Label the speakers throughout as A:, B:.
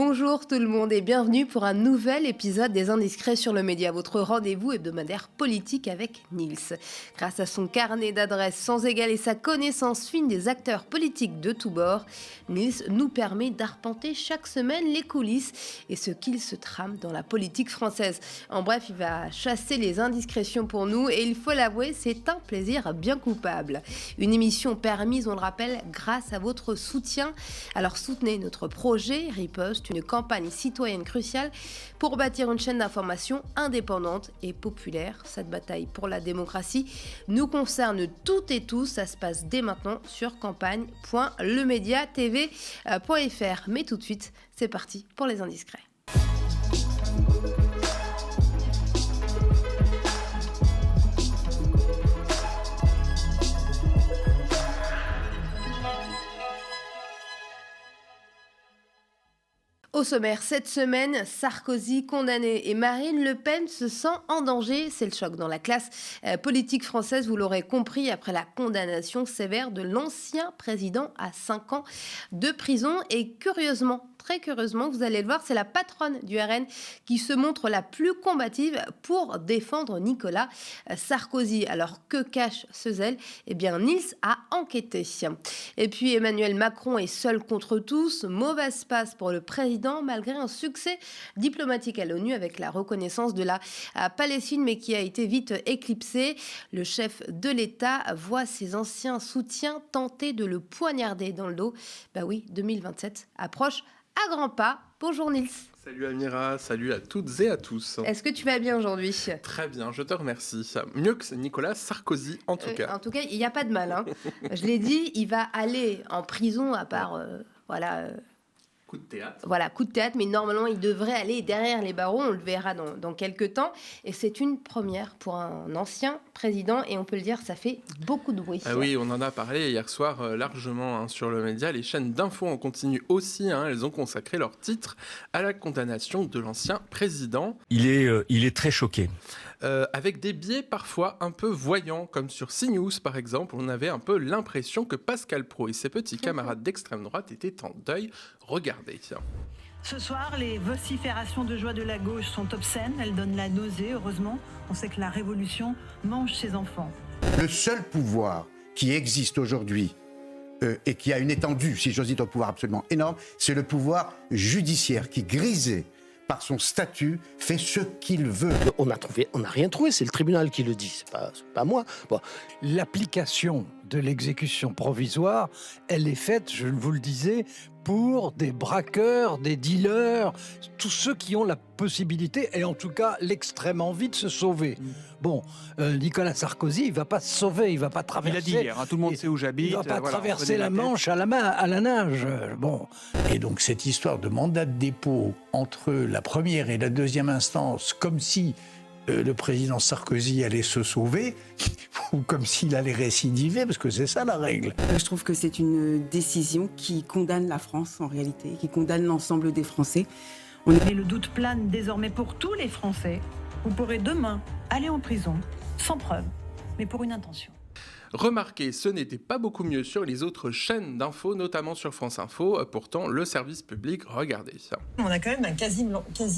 A: Bonjour tout le monde et bienvenue pour un nouvel épisode des Indiscrets sur le média, votre rendez-vous hebdomadaire politique avec Nils. Grâce à son carnet d'adresses sans égal et sa connaissance fine des acteurs politiques de tous bords, Nils nous permet d'arpenter chaque semaine les coulisses et ce qu'il se trame dans la politique française. En bref, il va chasser les indiscrétions pour nous et il faut l'avouer, c'est un plaisir bien coupable. Une émission permise, on le rappelle, grâce à votre soutien. Alors soutenez notre projet Riposte, une campagne citoyenne cruciale pour bâtir une chaîne d'information indépendante et populaire. Cette bataille pour la démocratie nous concerne toutes et tous. Ça se passe dès maintenant sur campagne.lemediatv.fr. Mais tout de suite, c'est parti pour les indiscrets. Au sommaire, cette semaine, Sarkozy condamné et Marine Le Pen se sent en danger. C'est le choc dans la classe politique française, vous l'aurez compris, après la condamnation sévère de l'ancien président à 5 ans de prison. Et curieusement, très curieusement, vous allez le voir, c'est la patronne du RN qui se montre la plus combative pour défendre Nicolas Sarkozy. Alors que cache ce zèle ? Eh bien, Nils a enquêté. Et puis Emmanuel Macron est seul contre tous. Mauvaise passe pour le président malgré un succès diplomatique à l'ONU avec la reconnaissance de la Palestine, mais qui a été vite éclipsé. Le chef de l'État voit ses anciens soutiens tenter de le poignarder dans le dos. Bah oui, 2027 approche à grands pas. Bonjour Nils.
B: Salut Amira, salut à toutes et à tous.
A: Est-ce que tu vas bien aujourd'hui ?
B: Très bien, je te remercie. Mieux que Nicolas Sarkozy en tout cas.
A: En tout cas, il n'y a pas de mal. Je l'ai dit, il va aller en prison à part...
B: Coup de théâtre.
A: Voilà, coup de théâtre, mais normalement, il devrait aller derrière les barreaux, on le verra dans quelques temps. Et c'est une première pour un ancien président, et on peut le dire, ça fait beaucoup de bruit.
B: Ah oui, on en a parlé hier soir largement sur le média. Les chaînes d'infos en continu aussi, elles ont consacré leur titre à la condamnation de l'ancien président.
C: Il est très choqué.
B: Avec des biais parfois un peu voyants, comme sur CNews par exemple, on avait un peu l'impression que Pascal Praud et ses petits camarades d'extrême droite étaient en deuil. Regardez, tiens.
D: Ce soir, les vociférations de joie de la gauche sont obscènes, elles donnent la nausée, heureusement. On sait que la révolution mange ses enfants.
E: Le seul pouvoir qui existe aujourd'hui et qui a une étendue, si j'ose dire, un pouvoir absolument énorme, c'est le pouvoir judiciaire qui, grisé par son statut, fait ce qu'il veut.
F: On n'a rien trouvé, c'est le tribunal qui le dit, c'est pas moi. Bon.
G: L'application de l'exécution provisoire, elle est faite, je vous le disais, pour des braqueurs, des dealers, tous ceux qui ont la possibilité, et en tout cas l'extrême envie de se sauver. Bon, Nicolas Sarkozy, il ne va pas se sauver, il ne va pas traverser...
H: Il a dit hier, tout le monde sait où j'habite.
G: Il ne va pas traverser la Manche à la nage. Bon.
I: Et donc cette histoire de mandat de dépôt entre la première et la deuxième instance, comme si le président Sarkozy allait se sauver, ou comme s'il allait récidiver, parce que c'est ça la règle.
J: Je trouve que c'est une décision qui condamne la France en réalité, qui condamne l'ensemble des Français.
D: Et le doute plane désormais pour tous les Français. Vous pourrez demain aller en prison, sans preuve, mais pour une intention.
B: Remarquez, ce n'était pas beaucoup mieux sur les autres chaînes d'infos, notamment sur France Info. Pourtant, le service public, regardez ça.
K: On a quand même un quasi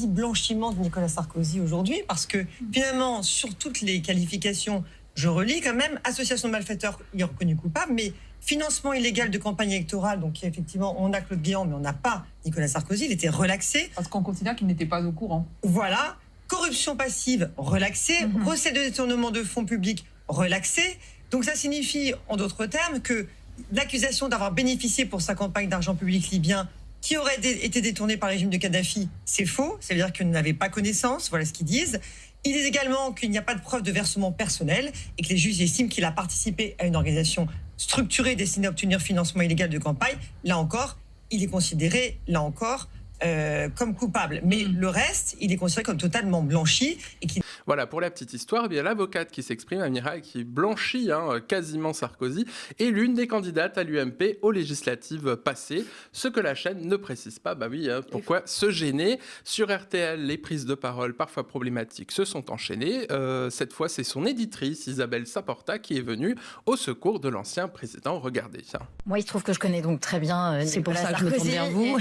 K: blanchiment de Nicolas Sarkozy aujourd'hui, parce que finalement, sur toutes les qualifications, je relis quand même, association de malfaiteurs, il est reconnu coupable, mais financement illégal de campagne électorale, donc effectivement, on a Claude Guéant, mais on n'a pas Nicolas Sarkozy, il était relaxé.
L: Parce qu'on considère qu'il n'était pas au courant.
K: Voilà, corruption passive, relaxée, recette de détournement de fonds publics, relaxée. Donc ça signifie, en d'autres termes, que l'accusation d'avoir bénéficié pour sa campagne d'argent public libyen qui aurait été détournée par le régime de Kadhafi, c'est faux. C'est-à-dire qu'ils n'avaient pas connaissance, voilà ce qu'ils disent. Ils disent également qu'il n'y a pas de preuve de versement personnel et que les juges estiment qu'il a participé à une organisation structurée destinée à obtenir financement illégal de campagne. Là encore, il est considéré, comme coupable. Mais le reste, il est considéré comme totalement blanchi.
B: Voilà, pour la petite histoire, eh bien, l'avocate qui s'exprime, Amira, qui blanchit quasiment Sarkozy, est l'une des candidates à l'UMP aux législatives passées. Ce que la chaîne ne précise pas, pourquoi se gêner? Sur RTL, les prises de parole parfois problématiques se sont enchaînées. Cette fois, c'est son éditrice, Isabelle Saporta, qui est venue au secours de l'ancien président. Regardez.
H: Moi, il se trouve que je connais donc très bien
L: C'est pour
H: Nicolas
L: ça que je me tourne
H: Sarkozy,
L: vers vous.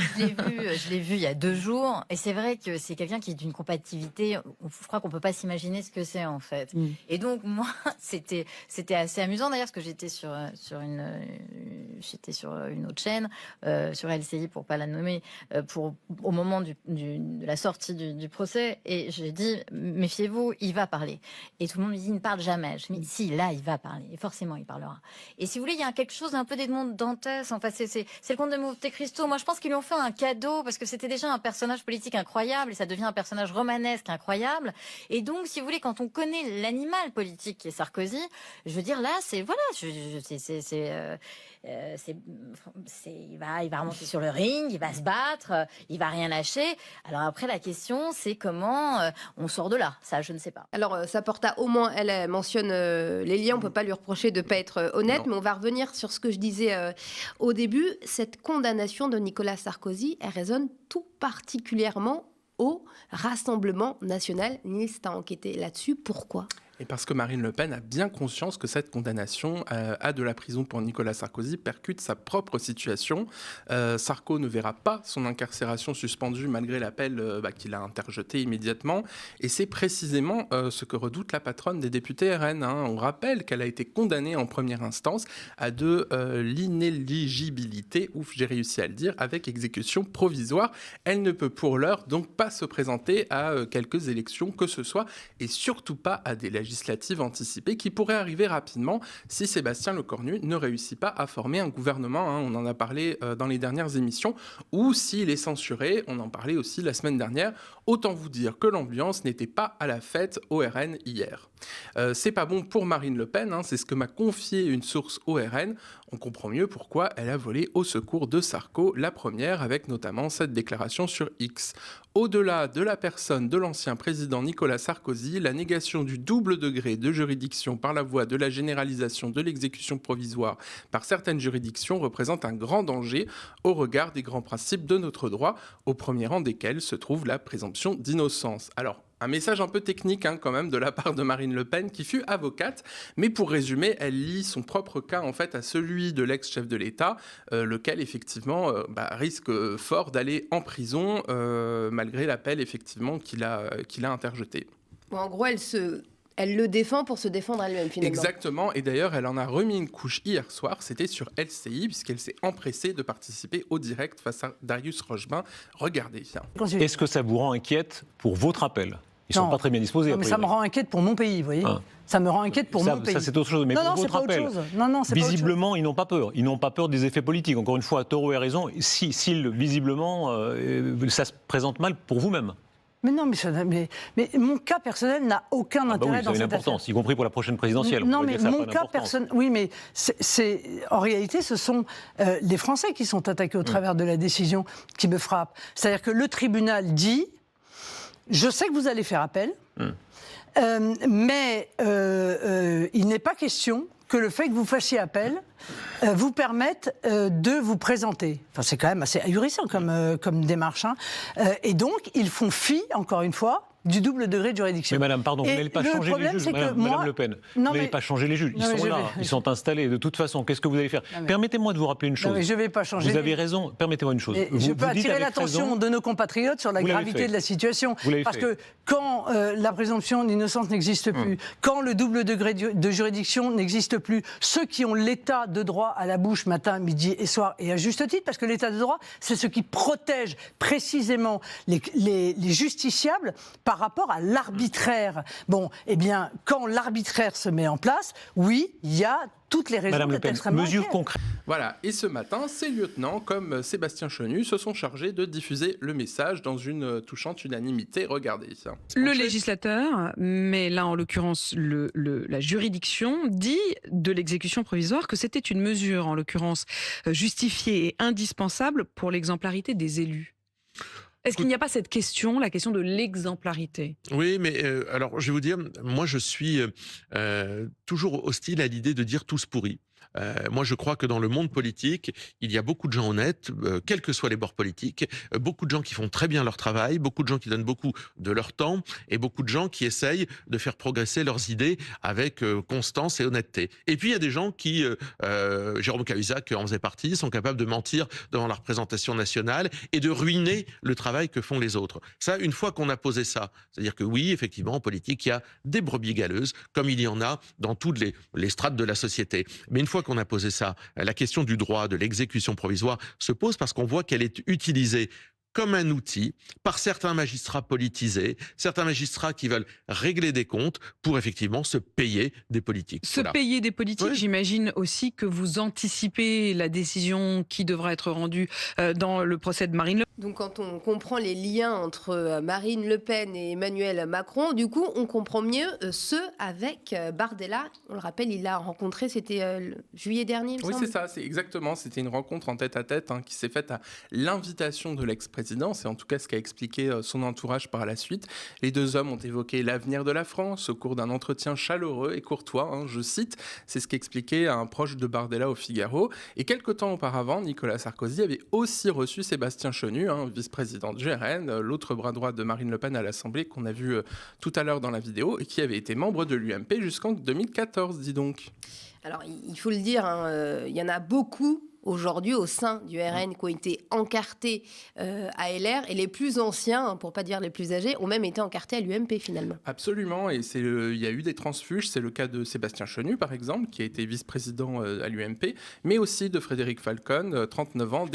H: Je l'ai vu il y a 2 jours. Et c'est vrai que c'est quelqu'un qui est d'une compatibilité. Je crois qu'on ne peut pas s'imaginer ce que c'est, en fait. Et donc, moi, c'était assez amusant, d'ailleurs, parce que j'étais sur une autre chaîne, sur LCI, pour ne pas la nommer, au moment de la sortie du procès. Et j'ai dit, méfiez-vous, il va parler. Et tout le monde me dit, il ne parle jamais. Je me dis, si, là, il va parler. Et forcément, il parlera. Et si vous voulez, il y a quelque chose d'un peu d'Edmond Dantès. Enfin, c'est le comte de Monte Cristo. Moi, je pense qu'ils lui ont fait un cadeau parce que c'était déjà un personnage politique incroyable et ça devient un personnage romanesque incroyable. Et donc, si vous voulez, quand on connaît l'animal politique qui est Sarkozy, je veux dire, là, il va remonter sur le ring, il va se battre, il va rien lâcher. Alors après, la question, c'est comment on sort de là. Ça, je ne sais pas.
A: Alors, Saporta, au moins, elle mentionne les liens. On ne peut pas lui reprocher de ne pas être honnête, mais on va revenir sur ce que je disais au début. Cette condamnation de Nicolas Sarkozy, elle résonne tout particulièrement au Rassemblement national. Niels, tu as enquêté là-dessus. Pourquoi ?
B: Et parce que Marine Le Pen a bien conscience que cette condamnation à de la prison pour Nicolas Sarkozy percute sa propre situation. Sarko ne verra pas son incarcération suspendue malgré l'appel qu'il a interjeté immédiatement. Et c'est précisément ce que redoute la patronne des députés RN. On rappelle qu'elle a été condamnée en première instance à de l'inéligibilité, j'ai réussi à le dire, avec exécution provisoire. Elle ne peut pour l'heure donc pas se présenter à quelques élections que ce soit, et surtout pas à des législatives anticipées qui pourraient arriver rapidement si Sébastien Lecornu ne réussit pas à former un gouvernement. On en a parlé dans les dernières émissions, ou s'il est censuré, on en parlait aussi la semaine dernière. Autant vous dire que l'ambiance n'était pas à la fête au RN hier. C'est pas bon pour Marine Le Pen, c'est ce que m'a confié une source au RN. On comprend mieux pourquoi elle a volé au secours de Sarko, la première, avec notamment cette déclaration sur X. Au-delà de la personne de l'ancien président Nicolas Sarkozy, la négation du double degré de juridiction par la voie de la généralisation de l'exécution provisoire par certaines juridictions représente un grand danger au regard des grands principes de notre droit, au premier rang desquels se trouve la présomption d'innocence. Alors, un message un peu technique quand même de la part de Marine Le Pen qui fut avocate, mais pour résumer, elle lie son propre cas en fait à celui de l'ex-chef de l'État, lequel effectivement risque fort d'aller en prison malgré l'appel effectivement qu'il a interjeté.
A: Bon, en gros, elle le défend pour se défendre elle-même, finalement.
B: Exactement, et d'ailleurs, elle en a remis une couche hier soir, c'était sur LCI, puisqu'elle s'est empressée de participer au direct face à Darius Rochebin. Regardez.
C: Est-ce que ça vous rend inquiète pour votre appel ? Ils ne sont pas très bien disposés.
M: Non, mais ça me rend inquiète pour mon pays, vous voyez. Ça me rend inquiète pour mon pays.
C: Ça, c'est autre chose. Mais pour votre appel, visiblement, ils n'ont pas peur. Ils n'ont pas peur des effets politiques. Encore une fois, Toro a raison. Si visiblement, ça se présente mal pour vous-même.
M: Mais non, mais mon cas personnel n'a aucun intérêt dans cette affaire.
C: Ça a une importance, y compris pour la prochaine présidentielle.
M: Non, mais mon cas personnel... Oui, mais en réalité, ce sont les Français qui sont attaqués au travers de la décision qui me frappe. C'est-à-dire que le tribunal dit... Je sais que vous allez faire appel, mais il n'est pas question que le fait que vous fassiez appel vous permette de vous présenter. Enfin, c'est quand même assez ahurissant comme démarche. Et donc, ils font fi, encore une fois, du double degré de juridiction.
C: Mais madame, pardon, vous n'allez pas changer les juges, madame Le Pen. Vous n'allez pas changer les juges. Ils sont là, ils sont installés. De toute façon, qu'est-ce que vous allez faire ? Permettez-moi de vous rappeler une chose.
M: Non, mais je ne vais pas changer.
C: Vous avez raison, permettez-moi une chose.
M: Je peux attirer l'attention de nos compatriotes sur la gravité de la situation. Parce que quand la présomption d'innocence n'existe plus, quand le double degré de juridiction n'existe plus, ceux qui ont l'état de droit à la bouche matin, midi et soir, et à juste titre, parce que l'état de droit, c'est ce qui protège précisément les justiciables par rapport à l'arbitraire. Bon, eh bien, quand l'arbitraire se met en place, oui, il y a toutes les raisons d'être extrêmement inquiets.
B: Voilà, et ce matin, ces lieutenants, comme Sébastien Chenu, se sont chargés de diffuser le message dans une touchante unanimité. Regardez.
N: Le législateur, mais là en l'occurrence la juridiction, dit de l'exécution provisoire que c'était une mesure, en l'occurrence, justifiée et indispensable pour l'exemplarité des élus. Est-ce qu'il n'y a pas cette question, la question de l'exemplarité?
O: Oui, mais alors je vais vous dire, moi je suis toujours hostile à l'idée de dire tous pourris. Moi, je crois que dans le monde politique, il y a beaucoup de gens honnêtes, quels que soient les bords politiques, beaucoup de gens qui font très bien leur travail, beaucoup de gens qui donnent beaucoup de leur temps, et beaucoup de gens qui essayent de faire progresser leurs idées avec constance et honnêteté. Et puis, il y a des gens qui, Jérôme Cahuzac en faisait partie, sont capables de mentir devant la représentation nationale et de ruiner le travail que font les autres. Ça, une fois qu'on a posé ça, c'est-à-dire que oui, effectivement, en politique, il y a des brebis galeuses, comme il y en a dans toutes les strates de la société. Mais une fois qu'on a posé ça, la question du droit, de l'exécution provisoire se pose parce qu'on voit qu'elle est utilisée comme un outil par certains magistrats politisés, certains magistrats qui veulent régler des comptes pour effectivement se payer des politiques.
N: Payer des politiques,
O: oui.
N: J'imagine aussi que vous anticipez la décision qui devra être rendue dans le procès de Marine Le Pen.
A: Donc quand on comprend les liens entre Marine Le Pen et Emmanuel Macron, du coup on comprend mieux ceux avec Bardella. On le rappelle, il l'a rencontré, c'était juillet dernier, il me semble.
B: Oui, c'est ça, c'était une rencontre en tête-à-tête qui s'est faite à l'invitation de l'ex-président. C'est en tout cas ce qu'a expliqué son entourage par la suite. Les deux hommes ont évoqué l'avenir de la France au cours d'un entretien chaleureux et courtois, je cite. C'est ce qu'expliquait un proche de Bardella au Figaro. Et quelque temps auparavant, Nicolas Sarkozy avait aussi reçu Sébastien Chenu, vice-président de GRN, l'autre bras droit de Marine Le Pen à l'Assemblée qu'on a vu tout à l'heure dans la vidéo et qui avait été membre de l'UMP jusqu'en 2014, dis donc.
A: Alors, il faut le dire, il y en a beaucoup aujourd'hui au sein du RN qui ont été encartés à LR, et les plus anciens, pour pas dire les plus âgés, ont même été encartés à l'UMP finalement.
B: Absolument, et il y a eu des transfuges, c'est le cas de Sébastien Chenu par exemple, qui a été vice-président à l'UMP, mais aussi de Frédéric Falcon, 39 ans,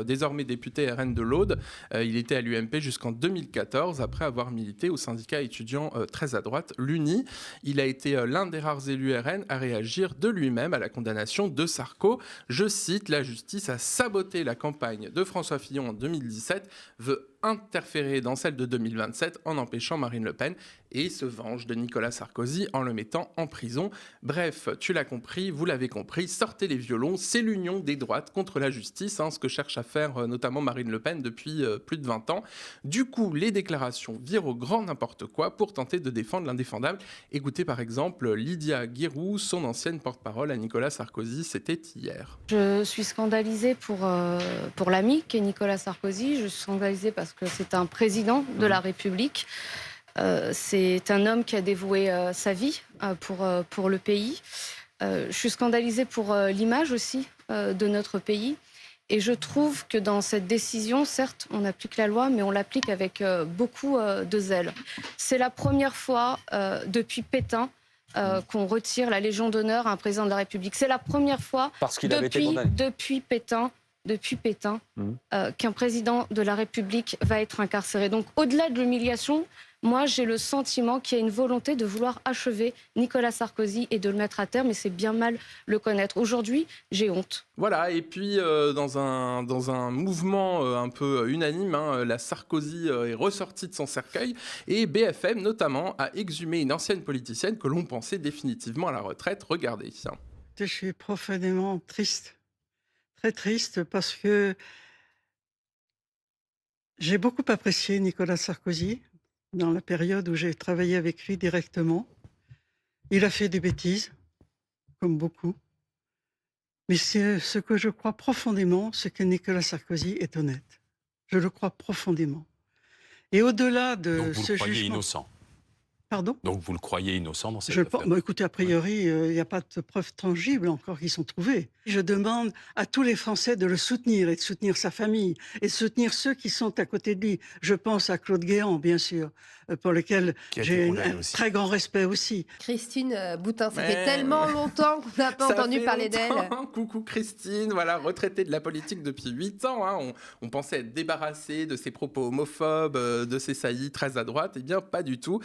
B: désormais député RN de l'Aude. Il était à l'UMP jusqu'en 2014, après avoir milité au syndicat étudiant très à droite, l'UNI. Il a été l'un des rares élus RN à réagir de lui-même à la condamnation de Sarko. Je cite, la justice a saboté la campagne de François Fillon en 2017, veut interférer dans celle de 2027 en empêchant Marine Le Pen et se venge de Nicolas Sarkozy en le mettant en prison. Bref, tu l'as compris, vous l'avez compris, sortez les violons, c'est l'union des droites contre la justice, ce que cherche à faire notamment Marine Le Pen depuis plus de 20 ans. Du coup, les déclarations virent au grand n'importe quoi pour tenter de défendre l'indéfendable. Écoutez par exemple Lydia Guérou, son ancienne porte-parole à Nicolas Sarkozy, c'était hier.
P: Je suis scandalisée pour l'ami qu'est Nicolas Sarkozy, je suis scandalisée parce que c'est un président de la République. C'est un homme qui a dévoué sa vie pour le pays. Je suis scandalisée pour l'image aussi de notre pays. Et je trouve que dans cette décision, certes, on applique la loi, mais on l'applique avec beaucoup de zèle. C'est la première fois depuis Pétain qu'on retire la Légion d'honneur à un président de la République. C'est la première fois depuis Pétain qu'un président de la République va être incarcéré. Donc au-delà de l'humiliation, moi j'ai le sentiment qu'il y a une volonté de vouloir achever Nicolas Sarkozy et de le mettre à terre, mais c'est bien mal le connaître. Aujourd'hui, j'ai honte.
B: Voilà, et puis dans un mouvement un peu unanime, la Sarkozy est ressortie de son cercueil et BFM notamment a exhumé une ancienne politicienne que l'on pensait définitivement à la retraite. Regardez.
Q: Je suis profondément triste. Très triste parce que j'ai beaucoup apprécié Nicolas Sarkozy dans la période où j'ai travaillé avec lui directement. Il a fait des bêtises, comme beaucoup. Mais ce que je crois profondément, c'est que Nicolas Sarkozy est honnête. Je le crois profondément. Et au-delà de
R: Donc vous
Q: ce
R: le croyez
Q: jugement...
R: innocent.
Q: Pardon ?
R: Donc vous le croyez innocent dans cette affaire.
Q: Écoutez, a priori, il n'y a pas de preuves tangibles encore qui sont trouvées. Je demande à tous les Français de le soutenir et de soutenir sa famille et de soutenir ceux qui sont à côté de lui. Je pense à Claude Guéant, bien sûr, pour lequel j'ai un très grand respect aussi.
A: Christine Boutin, ça fait tellement longtemps qu'on n'a pas entendu parler d'elle.
B: Coucou Christine, voilà, retraitée de la politique depuis 8 ans. On pensait être débarrassé de ses propos homophobes, de ses saillies très à droite. Eh bien, pas du tout.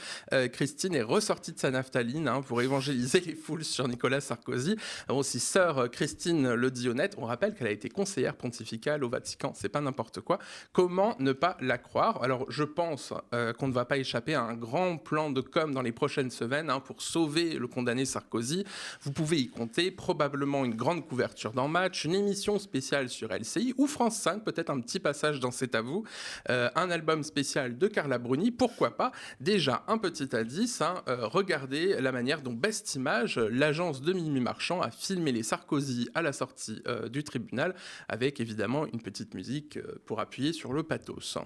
B: Christine est ressortie de sa naphtaline pour évangéliser les foules sur Nicolas Sarkozy. Bon, si sœur Christine le dit honnête, on rappelle qu'elle a été conseillère pontificale au Vatican, c'est pas n'importe quoi. Comment ne pas la croire ? Alors je pense qu'on ne va pas échapper à un grand plan de com dans les prochaines semaines pour sauver le condamné Sarkozy. Vous pouvez y compter, probablement une grande couverture dans Match, une émission spéciale sur LCI ou France 5, peut-être un petit passage dans C'est à vous, un album spécial de Carla Bruni, pourquoi pas. Déjà un petit indice, regardez la manière dont Best Image, l'agence de Mimi Marchand, a filmé les Sarkozy à la sortie du tribunal, avec évidemment une petite musique pour appuyer sur le pathos.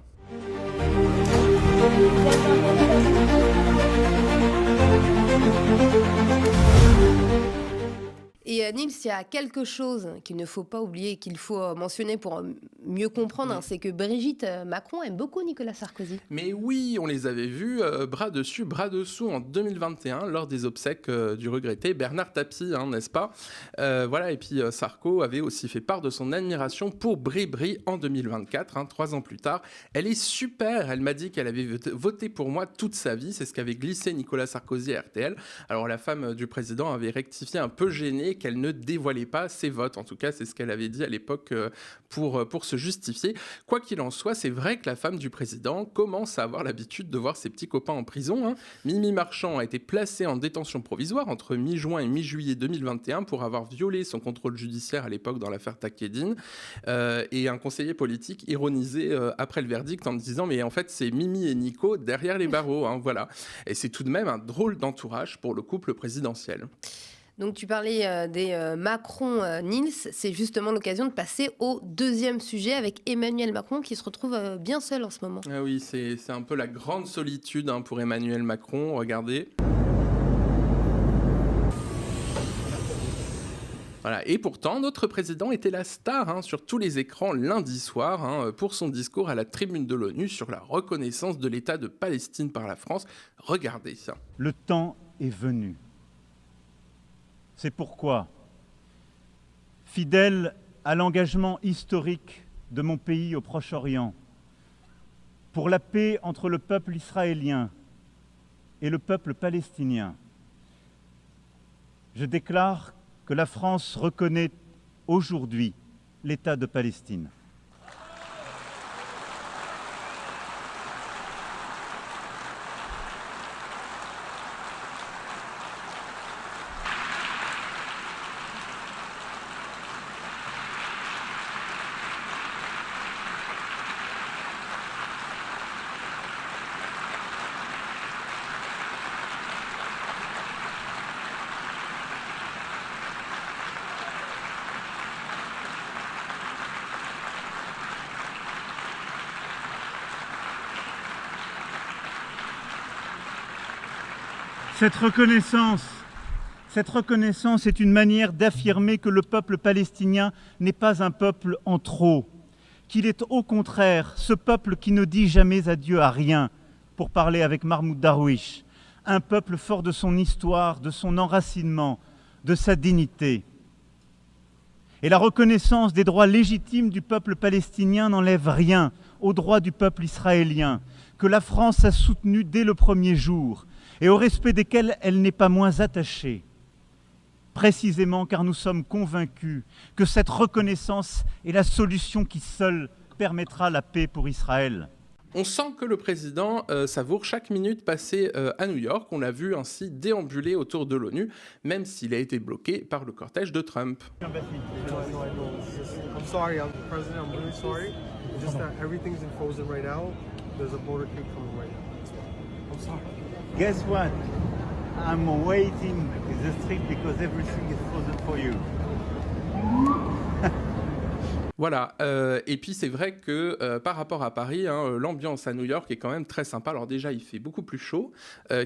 A: Et Nils, il y a quelque chose qu'il ne faut pas oublier, qu'il faut mentionner pour mieux comprendre, c'est que Brigitte Macron aime beaucoup Nicolas Sarkozy.
B: Mais oui, on les avait vus bras dessus, bras dessous en 2021 lors des obsèques du regretté Bernard Tapie, n'est-ce pas ? Voilà, et puis Sarko avait aussi fait part de son admiration pour Bri en 2024, 3 ans plus tard. Elle est super, elle m'a dit qu'elle avait voté pour moi toute sa vie, c'est ce qu'avait glissé Nicolas Sarkozy à RTL. Alors la femme du président avait rectifié un peu gênée qu'elle ne dévoilait pas ses votes. En tout cas, c'est ce qu'elle avait dit à l'époque pour se justifier. Quoi qu'il en soit, c'est vrai que la femme du président commence à avoir l'habitude de voir ses petits copains en prison. Mimi Marchand a été placée en détention provisoire entre mi-juin et mi-juillet 2021 pour avoir violé son contrôle judiciaire à l'époque dans l'affaire Takedine. Et un conseiller politique ironisait après le verdict en disant « Mais en fait, c'est Mimi et Nico derrière les barreaux. » Voilà. Et c'est tout de même un drôle d'entourage pour le couple présidentiel.
A: Donc tu parlais des Macron-Nils, c'est justement l'occasion de passer au deuxième sujet avec Emmanuel Macron qui se retrouve bien seul en ce moment.
B: Ah oui, c'est un peu la grande solitude pour Emmanuel Macron, regardez. Voilà. Et pourtant, notre président était la star sur tous les écrans lundi soir pour son discours à la tribune de l'ONU sur la reconnaissance de l'État de Palestine par la France. Regardez ça.
S: Le temps est venu. C'est pourquoi, fidèle à l'engagement historique de mon pays au Proche-Orient, pour la paix entre le peuple israélien et le peuple palestinien, je déclare que la France reconnaît aujourd'hui l'État de Palestine. Cette reconnaissance est une manière d'affirmer que le peuple palestinien n'est pas un peuple en trop, qu'il est au contraire ce peuple qui ne dit jamais adieu à rien, pour parler avec Mahmoud Darwish, un peuple fort de son histoire, de son enracinement, de sa dignité. Et la reconnaissance des droits légitimes du peuple palestinien n'enlève rien aux droits du peuple israélien, que la France a soutenu dès le premier jour, et au respect desquels elle n'est pas moins attachée, précisément car nous sommes convaincus que cette reconnaissance est la solution qui seule permettra la paix pour Israël.
B: On sent que le président savoure chaque minute passée à New York. On l'a vu ainsi déambuler autour de l'ONU, même s'il a été bloqué par le cortège de Trump.
T: I'm sorry, President, I'm really sorry. It's just that everything's in frozen right now. There's a motorcade coming right now. I'm sorry.
S: Guess what? I'm waiting the street because everything is frozen for you.
B: Voilà, et puis c'est vrai que par rapport à Paris, l'ambiance à New York est quand même très sympa. Alors déjà, il fait beaucoup plus chaud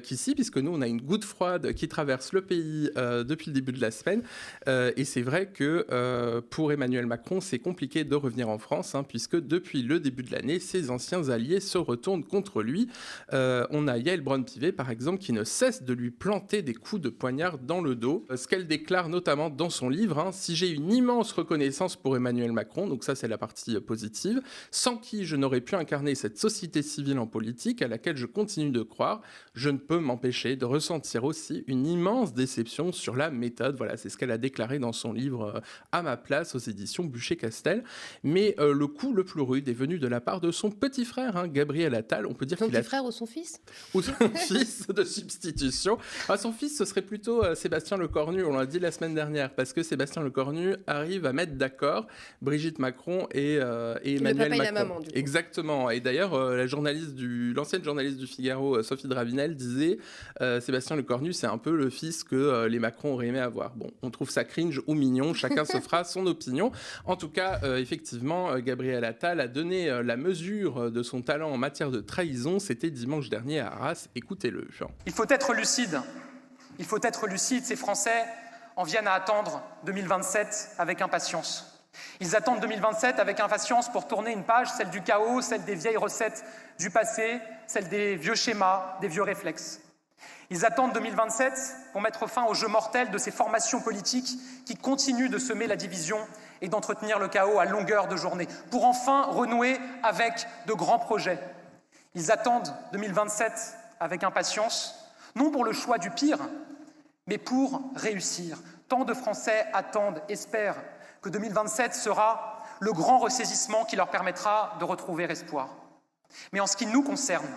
B: qu'ici, puisque nous, on a une goutte froide qui traverse le pays depuis le début de la semaine. Et c'est vrai que pour Emmanuel Macron, c'est compliqué de revenir en France, puisque depuis le début de l'année, ses anciens alliés se retournent contre lui. On a Yael Braun-Pivet, par exemple, qui ne cesse de lui planter des coups de poignard dans le dos. Ce qu'elle déclare notamment dans son livre, « Si j'ai une immense reconnaissance pour Emmanuel Macron, Macron, donc ça c'est la partie positive, sans qui je n'aurais pu incarner cette société civile en politique à laquelle je continue de croire. Je ne peux m'empêcher de ressentir aussi une immense déception sur la méthode. Voilà, c'est ce qu'elle a déclaré dans son livre À ma place aux éditions Bûcher-Castel. Mais le coup le plus rude est venu de la part de son petit frère, Gabriel Attal. On peut dire
A: son petit frère ou son fils?
B: Ou son fils de substitution. Son fils, ce serait plutôt Sébastien Lecornu, on l'a dit la semaine dernière, parce que Sébastien Lecornu arrive à mettre d'accord Brigitte Macron et Emmanuel
A: le papa
B: Macron.
A: Et la maman, du coup.
B: Exactement. Et d'ailleurs, l'ancienne journaliste du Figaro, Sophie Dravinel, disait Sébastien Lecornu, c'est un peu le fils que les Macron auraient aimé avoir. Bon, on trouve ça cringe ou mignon, chacun se fera son opinion. En tout cas, effectivement, Gabriel Attal a donné la mesure de son talent en matière de trahison. C'était dimanche dernier à Arras. Écoutez-le.
U: Il faut être lucide. Il faut être lucide. Ces Français en viennent à attendre 2027 avec impatience. Ils attendent 2027 avec impatience pour tourner une page, celle du chaos, celle des vieilles recettes du passé, celle des vieux schémas, des vieux réflexes. Ils attendent 2027 pour mettre fin au jeu mortel de ces formations politiques qui continuent de semer la division et d'entretenir le chaos à longueur de journée, pour enfin renouer avec de grands projets. Ils attendent 2027 avec impatience, non pour le choix du pire, mais pour réussir. Tant de Français attendent, espèrent que 2027 sera le grand ressaisissement qui leur permettra de retrouver espoir. Mais en ce qui nous concerne,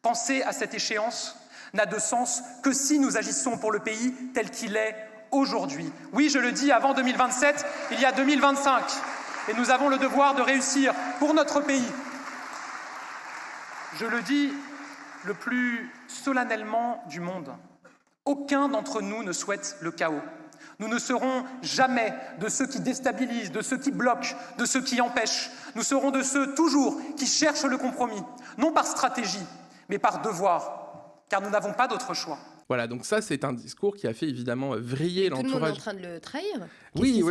U: penser à cette échéance n'a de sens que si nous agissons pour le pays tel qu'il est aujourd'hui. Oui, je le dis, avant 2027, il y a 2025. Et nous avons le devoir de réussir pour notre pays. Je le dis le plus solennellement du monde. Aucun d'entre nous ne souhaite le chaos. Nous ne serons jamais de ceux qui déstabilisent, de ceux qui bloquent, de ceux qui empêchent. Nous serons de ceux, toujours, qui cherchent le compromis, non par stratégie, mais par devoir, car nous n'avons pas d'autre choix.
B: Voilà, donc ça, c'est un discours qui a fait évidemment vriller l'entourage.
A: Tout le monde est en train de le trahir.
B: Oui.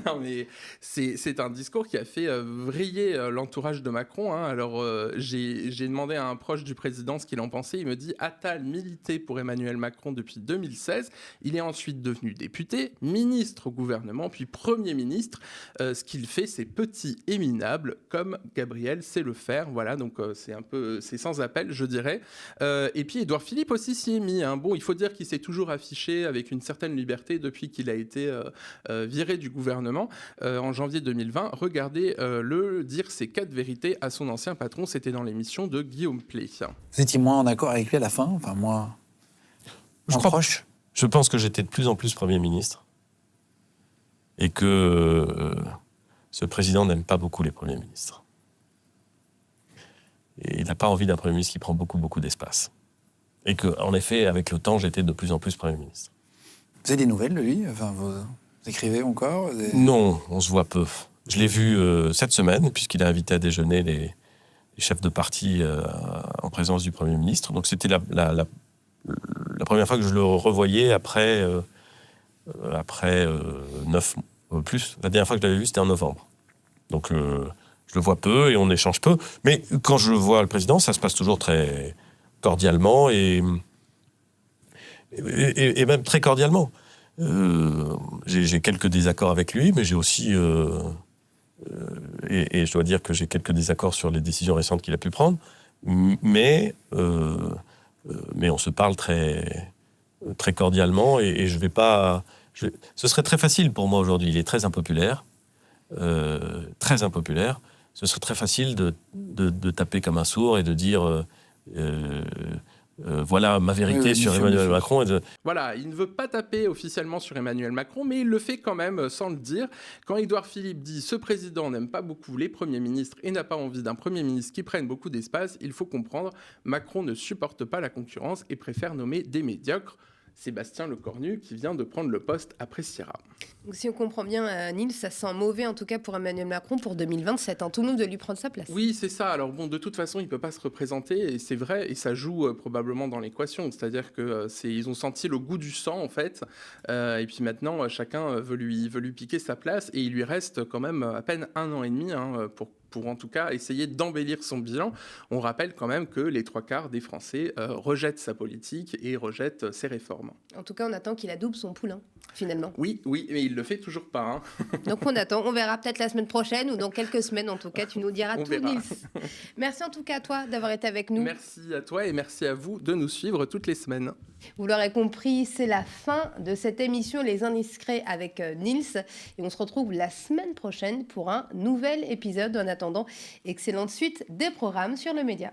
B: Non, mais c'est un discours qui a fait vriller l'entourage de Macron. Alors, j'ai demandé à un proche du président ce qu'il en pensait. Il me dit Attal militait pour Emmanuel Macron depuis 2016. Il est ensuite devenu député, ministre au gouvernement, puis Premier ministre. Ce qu'il fait, c'est petit et minable, comme Gabriel sait le faire. Voilà, donc c'est sans appel, je dirais. Et puis, Édouard Philippe aussi s'y est mis. Bon, il faut dire qu'il s'est toujours affiché avec une certaine liberté depuis qu'il a été viré du gouvernement en janvier 2020. Regardez le dire ses 4 vérités à son ancien patron. C'était dans l'émission de Guillaume Play.
V: Vous étiez moins en accord avec lui à la fin? Enfin, moi, proche.
R: Je pense que j'étais de plus en plus Premier ministre et que ce président n'aime pas beaucoup les Premiers ministres. Et il n'a pas envie d'un Premier ministre qui prend beaucoup d'espace. Et qu'en effet, avec le temps, j'étais de plus en plus Premier ministre.
V: Vous avez des nouvelles de lui? Enfin, vous écrivez encore?
R: Non, on se voit peu. Je l'ai vu cette semaine, puisqu'il a invité à déjeuner les chefs de parti en présence du Premier ministre. Donc c'était la première fois que je le revoyais après 9 plus. La dernière fois que je l'avais vu, c'était en novembre. Donc je le vois peu et on échange peu. Mais quand je vois le président, ça se passe toujours très cordialement et même très cordialement. J'ai quelques désaccords avec lui, mais j'ai aussi... et je dois dire que j'ai quelques désaccords sur les décisions récentes qu'il a pu prendre, mais on se parle très, très cordialement et je vais pas... ce serait très facile pour moi aujourd'hui. Il est très impopulaire. Très impopulaire. Ce serait très facile de taper comme un sourd et de dire... voilà ma vérité sur Emmanuel Macron.
B: Voilà, il ne veut pas taper officiellement sur Emmanuel Macron, mais il le fait quand même sans le dire. Quand Édouard Philippe dit « ce président n'aime pas beaucoup les premiers ministres et n'a pas envie d'un premier ministre qui prenne beaucoup d'espace », il faut comprendre, Macron ne supporte pas la concurrence et préfère nommer des médiocres. Sébastien Lecornu qui vient de prendre le poste après Sierra.
A: Donc si on comprend bien, Nils, ça sent mauvais en tout cas pour Emmanuel Macron pour 2027. Tout le monde veut lui prendre sa place.
B: Oui, c'est ça. Alors bon, de toute façon, il ne peut pas se représenter et c'est vrai et ça joue probablement dans l'équation. C'est-à-dire qu'ils ont senti le goût du sang en fait. Et puis maintenant, chacun veut lui piquer sa place et il lui reste quand même à peine 1 an et demi pour pour en tout cas essayer d'embellir son bilan. On rappelle quand même que les 3/4 des Français rejettent sa politique et rejettent ses réformes.
A: En tout cas, on attend qu'il adoube son poulain, finalement.
B: Oui, mais il le fait toujours pas. Hein.
A: Donc on attend, on verra peut-être la semaine prochaine ou dans quelques semaines, en tout cas, tu nous diras tout, Nils. Merci en tout cas à toi d'avoir été avec nous.
B: Merci à toi et merci à vous de nous suivre toutes les semaines.
A: Vous l'aurez compris, c'est la fin de cette émission Les Indiscrets avec Nils. Et on se retrouve la semaine prochaine pour un nouvel épisode. En attendant, excellente suite des programmes sur le Média.